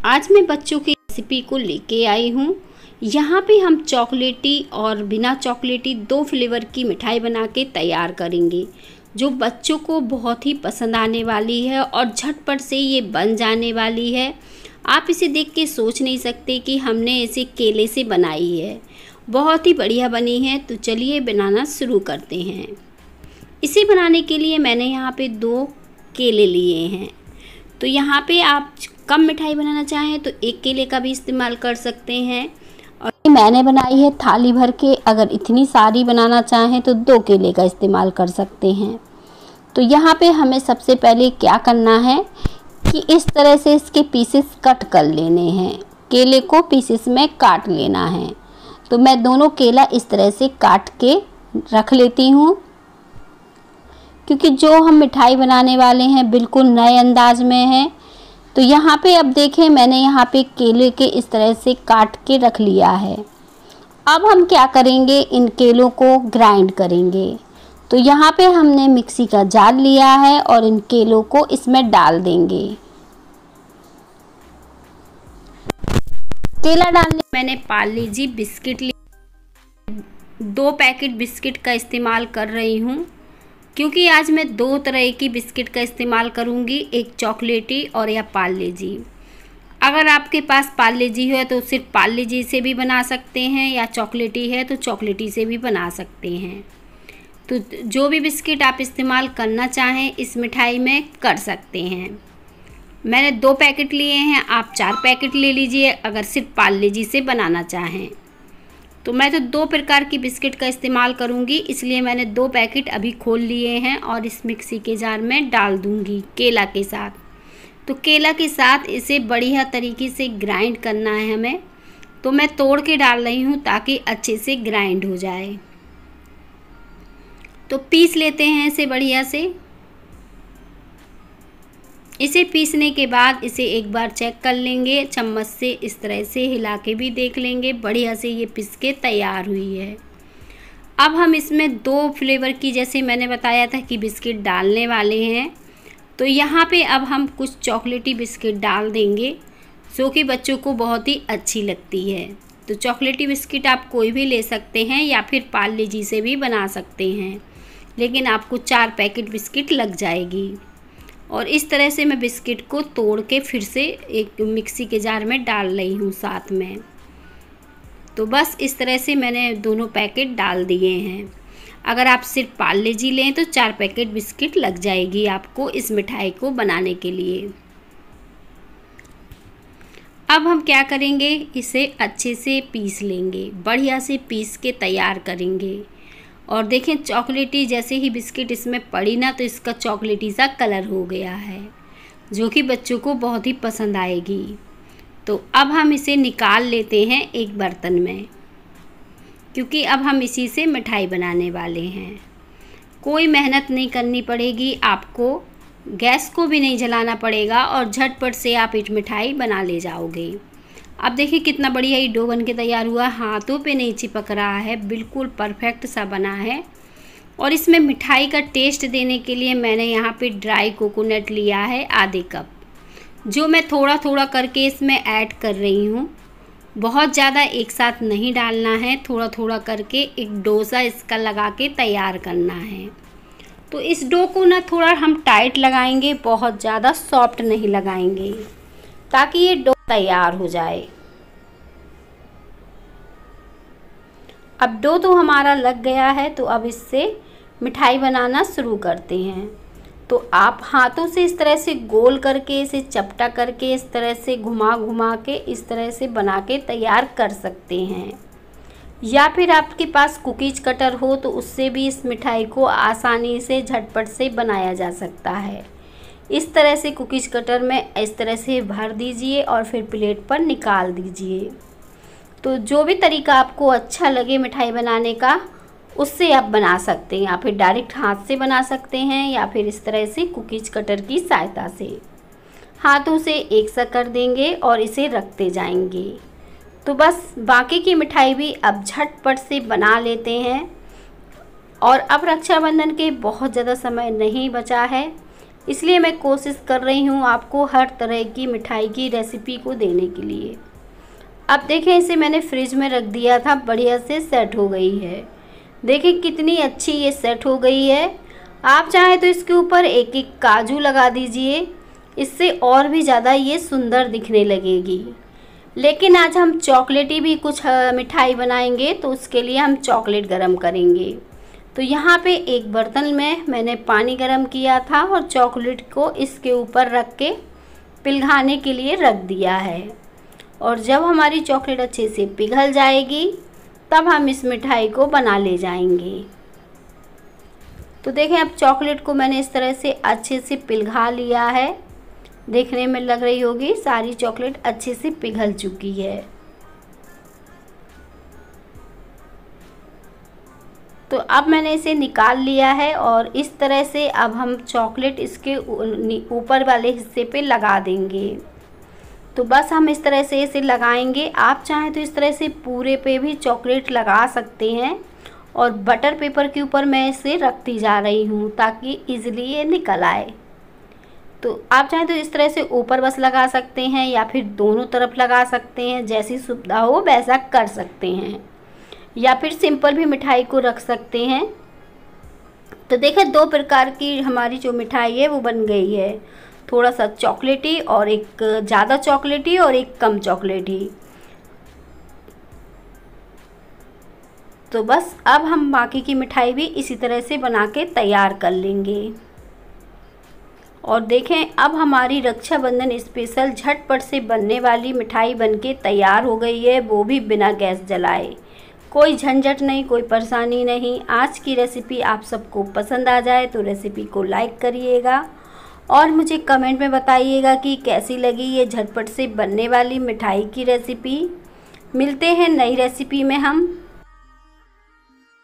आज मैं बच्चों की रेसिपी को लेके आई हूँ। यहाँ पे हम चॉकलेटी और बिना चॉकलेटी दो फ्लेवर की मिठाई बना के तैयार करेंगे, जो बच्चों को बहुत ही पसंद आने वाली है और झटपट से ये बन जाने वाली है। आप इसे देख के सोच नहीं सकते कि हमने इसे केले से बनाई है। बहुत ही बढ़िया बनी है। तो चलिए बनाना शुरू करते हैं। इसे बनाने के लिए मैंने यहाँ पे 2 केले लिए हैं। तो यहाँ पे आप कम मिठाई बनाना चाहें तो 1 केले का भी इस्तेमाल कर सकते हैं। और मैंने बनाई है थाली भर के। अगर इतनी सारी बनाना चाहें तो 2 केले का इस्तेमाल कर सकते हैं। तो यहाँ पे हमें सबसे पहले क्या करना है कि इस तरह से इसके पीसेस कट कर लेने हैं। केले को पीसेस में काट लेना है। तो मैं दोनों केला इस तरह से काट के रख लेती हूँ, क्योंकि जो हम मिठाई बनाने वाले हैं बिल्कुल नए अंदाज में है। तो यहाँ पे अब देखें, मैंने यहाँ पे केले के इस तरह से काट के रख लिया है। अब हम क्या करेंगे, इन केलों को ग्राइंड करेंगे। तो यहाँ पे हमने मिक्सी का जार लिया है और इन केलों को इसमें डाल देंगे। केला डालने मैंने पार्ले जी बिस्किट लिए। 2 पैकेट बिस्किट का इस्तेमाल कर रही हूँ, क्योंकि आज मैं 2 तरह की बिस्किट का इस्तेमाल करूँगी, एक चॉकलेटी और या पार्ले जी। अगर आपके पास पार्ले जी है तो सिर्फ पार्ले जी से भी बना सकते हैं, या चॉकलेटी है तो चॉकलेटी से भी बना सकते हैं। तो जो भी बिस्किट आप इस्तेमाल करना चाहें इस मिठाई में कर सकते हैं। मैंने 2 पैकेट लिए हैं, आप 4 पैकेट ले लीजिए अगर सिर्फ पार्ले जी से बनाना चाहें। तो मैं तो 2 प्रकार की बिस्किट का इस्तेमाल करूंगी, इसलिए मैंने 2 पैकेट अभी खोल लिए हैं और इस मिक्सी के जार में डाल दूंगी केला के साथ। तो केला के साथ इसे बढ़िया तरीके से ग्राइंड करना है हमें। तो मैं तोड़ के डाल रही हूँ ताकि अच्छे से ग्राइंड हो जाए। तो पीस लेते हैं इसे बढ़िया से। इसे पीसने के बाद इसे एक बार चेक कर लेंगे, चम्मच से इस तरह से हिला के भी देख लेंगे। बढ़िया से ये पिस के तैयार हुई है। अब हम इसमें 2 फ्लेवर की, जैसे मैंने बताया था कि बिस्किट डालने वाले हैं। तो यहाँ पे अब हम कुछ चॉकलेटी बिस्किट डाल देंगे, जो कि बच्चों को बहुत ही अच्छी लगती है। तो चॉकलेटी बिस्किट आप कोई भी ले सकते हैं या फिर पार्ले जी से भी बना सकते हैं, लेकिन आपको 4 पैकेट बिस्किट लग जाएगी। और इस तरह से मैं बिस्किट को तोड़ के फिर से एक मिक्सी के जार में डाल रही हूँ साथ में। तो बस इस तरह से मैंने दोनों पैकेट डाल दिए हैं। अगर आप सिर्फ पार्ले जी लें तो 4 पैकेट बिस्किट लग जाएगी आपको इस मिठाई को बनाने के लिए। अब हम क्या करेंगे, इसे अच्छे से पीस लेंगे, बढ़िया से पीस के तैयार करेंगे। और देखें, चॉकलेटी जैसे ही बिस्किट इसमें पड़ी ना, तो इसका चॉकलेटी सा कलर हो गया है, जो कि बच्चों को बहुत ही पसंद आएगी। तो अब हम इसे निकाल लेते हैं एक बर्तन में, क्योंकि अब हम इसी से मिठाई बनाने वाले हैं। कोई मेहनत नहीं करनी पड़ेगी आपको, गैस को भी नहीं जलाना पड़ेगा और झटपट से आप एक मिठाई बना ले जाओगे। अब देखिए कितना बढ़िया ये डो बन के तैयार हुआ, हाथों पे नहीं चिपक रहा है, बिल्कुल परफेक्ट सा बना है। और इसमें मिठाई का टेस्ट देने के लिए मैंने यहाँ पे ड्राई कोकोनट लिया है आधे कप, जो मैं थोड़ा थोड़ा करके इसमें ऐड कर रही हूँ। बहुत ज़्यादा एक साथ नहीं डालना है, थोड़ा थोड़ा करके एक डोसा इसका लगा के तैयार करना है। तो इस डो को ना थोड़ा हम टाइट लगाएंगे, बहुत ज़्यादा सॉफ्ट नहीं लगाएंगे, ताकि ये डो तैयार हो जाए। अब डो तो हमारा लग गया है, तो अब इससे मिठाई बनाना शुरू करते हैं। तो आप हाथों से इस तरह से गोल करके, इसे चपटा करके, इस तरह से घुमा घुमा के इस तरह से बना के तैयार कर सकते हैं। या फिर आपके पास कुकीज कटर हो तो उससे भी इस मिठाई को आसानी से झटपट से बनाया जा सकता है। इस तरह से कुकीज कटर में इस तरह से भर दीजिए और फिर प्लेट पर निकाल दीजिए। तो जो भी तरीका आपको अच्छा लगे मिठाई बनाने का, उससे आप बना सकते हैं। या फिर डायरेक्ट हाथ से बना सकते हैं, या फिर इस तरह से कुकीज कटर की सहायता से हाथों से एक सा कर देंगे और इसे रखते जाएंगे। तो बस बाकी की मिठाई भी अब झटपट से बना लेते हैं। और अब रक्षाबंधन के बहुत ज़्यादा समय नहीं बचा है। इसलिए मैं कोशिश कर रही हूँ आपको हर तरह की मिठाई की रेसिपी को देने के लिए। अब देखें, इसे मैंने फ्रिज में रख दिया था, बढ़िया से सेट हो गई है। देखें कितनी अच्छी ये सेट हो गई है। आप चाहें तो इसके ऊपर एक एक काजू लगा दीजिए, इससे और भी ज़्यादा ये सुंदर दिखने लगेगी। लेकिन आज हम चॉकलेटी भी कुछ मिठाई बनाएंगे, तो उसके लिए हम चॉकलेट गरम करेंगे। तो यहाँ पे एक बर्तन में मैंने पानी गरम किया था और चॉकलेट को इसके ऊपर रख के पिघलाने के लिए रख दिया है। और जब हमारी चॉकलेट अच्छे से पिघल जाएगी तब हम इस मिठाई को बना ले जाएंगे। तो देखें, अब चॉकलेट को मैंने इस तरह से अच्छे से पिघला लिया है। देखने में लग रही होगी सारी चॉकलेट अच्छे से पिघल चुकी है। तो अब मैंने इसे निकाल लिया है और इस तरह से अब हम चॉकलेट इसके ऊपर वाले हिस्से पे लगा देंगे। तो बस हम इस तरह से इसे लगाएंगे। आप चाहें तो इस तरह से पूरे पे भी चॉकलेट लगा सकते हैं। और बटर पेपर के ऊपर मैं इसे रखती जा रही हूँ ताकि इजीली ये निकल आए। तो आप चाहें तो इस तरह से ऊपर बस लगा सकते हैं या फिर दोनों तरफ लगा सकते हैं, जैसी सुविधा हो वैसा कर सकते हैं। या फिर सिंपल भी मिठाई को रख सकते हैं। तो देखें, दो प्रकार की हमारी जो मिठाई है वो बन गई है, थोड़ा सा चॉकलेटी और एक ज़्यादा चॉकलेटी और एक कम चॉकलेटी। तो बस अब हम बाकी की मिठाई भी इसी तरह से बना के तैयार कर लेंगे। और देखें, अब हमारी रक्षाबंधन स्पेशल झटपट से बनने वाली मिठाई बनके तैयार हो गई है, वो भी बिना गैस जलाए। कोई झंझट नहीं, कोई परेशानी नहीं। आज की रेसिपी आप सबको पसंद आ जाए तो रेसिपी को लाइक करिएगा और मुझे कमेंट में बताइएगा कि कैसी लगी ये झटपट से बनने वाली मिठाई की रेसिपी। मिलते हैं नई रेसिपी में हम।